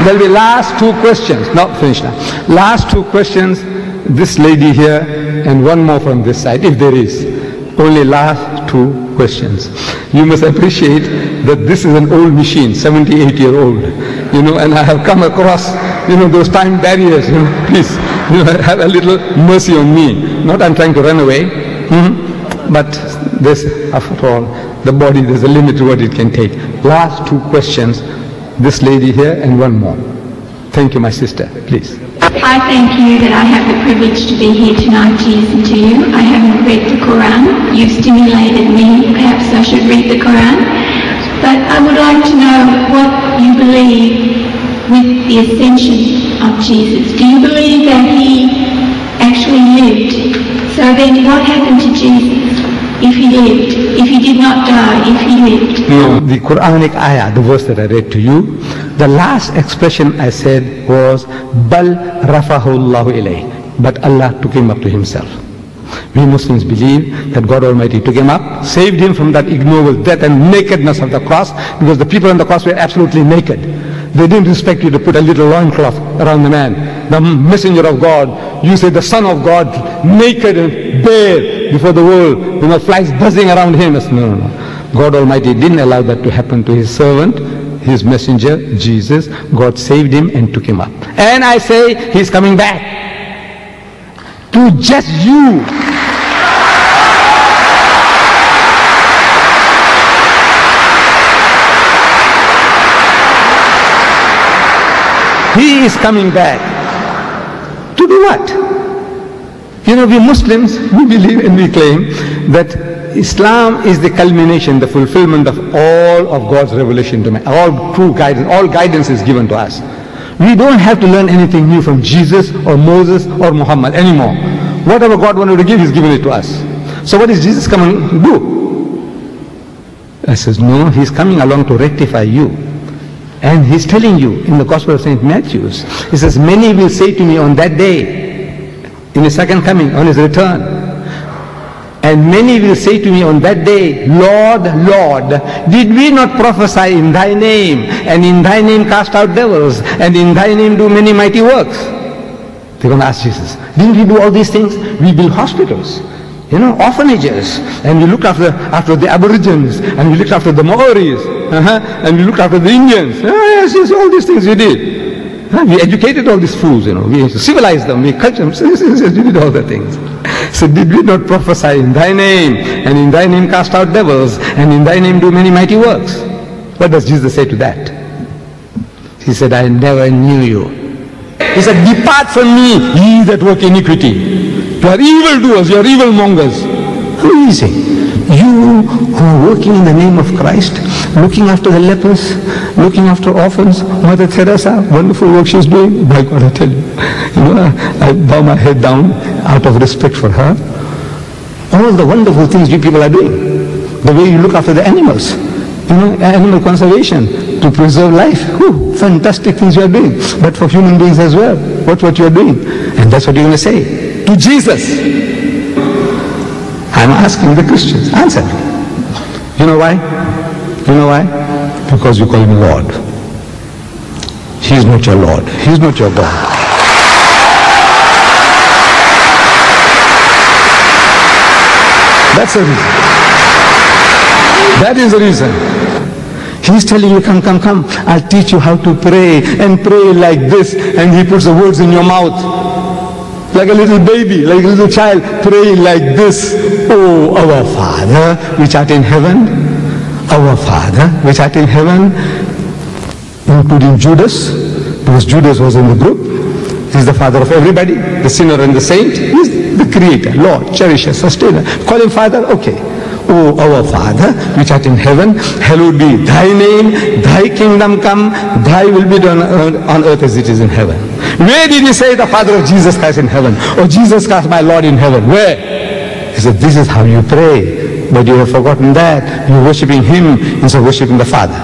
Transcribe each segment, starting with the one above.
There'll be last two questions. No, finish now. Last two questions. This lady here and one more from this side, if there is. Only last two questions. You must appreciate that this is an old machine, 78-year-old, and I have come across, those time barriers, please, have a little mercy on me. Not I'm trying to run away, but this, after all, the body, there's a limit to what it can take. Last two questions, this lady here and one more. Thank you, my sister, please. I thank you that I have the privilege to be here tonight to listen to you. I haven't read the Quran. You've stimulated me. Perhaps I should read the Quran. But I would like to know what you believe with the ascension of Jesus. Do you believe that he actually lived? So then what happened to Jesus if he lived? If he did not die, if he lived? No, the Quranic ayah, the verse that I read to you, the last expression I said was, Bal rafahu Allahu ilayh. But Allah took him up to himself. We Muslims believe that God Almighty took him up, saved him from that ignoble death and nakedness of the cross, because the people on the cross were absolutely naked. They didn't expect you to put a little loincloth around the man. The messenger of God, you say the son of God, naked and bare before the world, flies buzzing around him. No. God Almighty didn't allow that to happen to his servant, his messenger, Jesus. God saved him and took him up. And I say, he's coming back to just you. He is coming back. To do what? We Muslims, we believe and we claim that Islam is the culmination, the fulfillment of all of God's revelation to man. All true guidance, all guidance is given to us. We don't have to learn anything new from Jesus or Moses or Muhammad anymore. Whatever God wanted to give, He's given it to us. So what is Jesus coming to do? I says, no, He's coming along to rectify you. And He's telling you in the Gospel of St. Matthew, He says, many will say to me on that day, in His second coming, on His return, and many will say to me on that day, Lord, Lord, did we not prophesy in Thy name, and in Thy name cast out devils, and in Thy name do many mighty works? They're going to ask Jesus, didn't we do all these things? We built hospitals, orphanages, and we looked after the Aborigines, and we looked after the Maoris, and we looked after the Indians. Yes, all these things we did. We educated all these fools, we civilized them, we cultured them, we did all the things. So did we not prophesy in Thy name, and in Thy name cast out devils, and in Thy name do many mighty works? What does Jesus say to that? He said, I never knew you. He said, depart from me, ye that work iniquity. You are evildoers, you are evilmongers. Who is he? You who are working in the name of Christ, looking after the lepers, looking after orphans. Mother Teresa, wonderful work she's doing. By God, I tell you, I bow my head down out of respect for her. All the wonderful things you people are doing. The way you look after the animals, animal conservation, to preserve life. Fantastic things you are doing. But for human beings as well, what you are doing. And that's what you're going to say to Jesus. I'm asking the Christians, answer me. You know why? You know why? Because you call him Lord. He is not your Lord. He is not your God. That's the reason. That is the reason. He's telling you, come, come, come. I'll teach you how to pray, and pray like this. And he puts the words in your mouth. Like a little baby, like a little child, praying like this. Oh, our Father, which art in heaven. Our Father, which art in heaven. Including Judas, because Judas was in the group. He's the father of everybody, the sinner and the saint. He's the creator, Lord, cherisher, sustainer. Call him Father, okay. Oh, our Father, which art in heaven, hallowed be Thy name, Thy kingdom come, Thy will be done on earth as it is in heaven. Where did he say the Father of Jesus Christ in heaven? Or Jesus Christ my Lord in heaven? Where? He said, this is how you pray. But you have forgotten that. You're worshipping Him instead of worshipping the Father.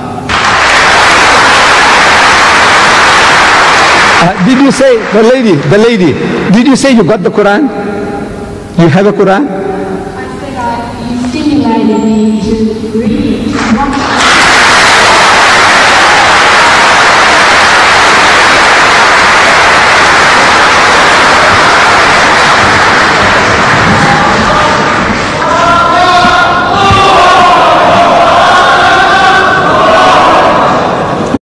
Did you say, the lady, did you say you got the Quran? You have a Quran? I said you stimulated me to read it.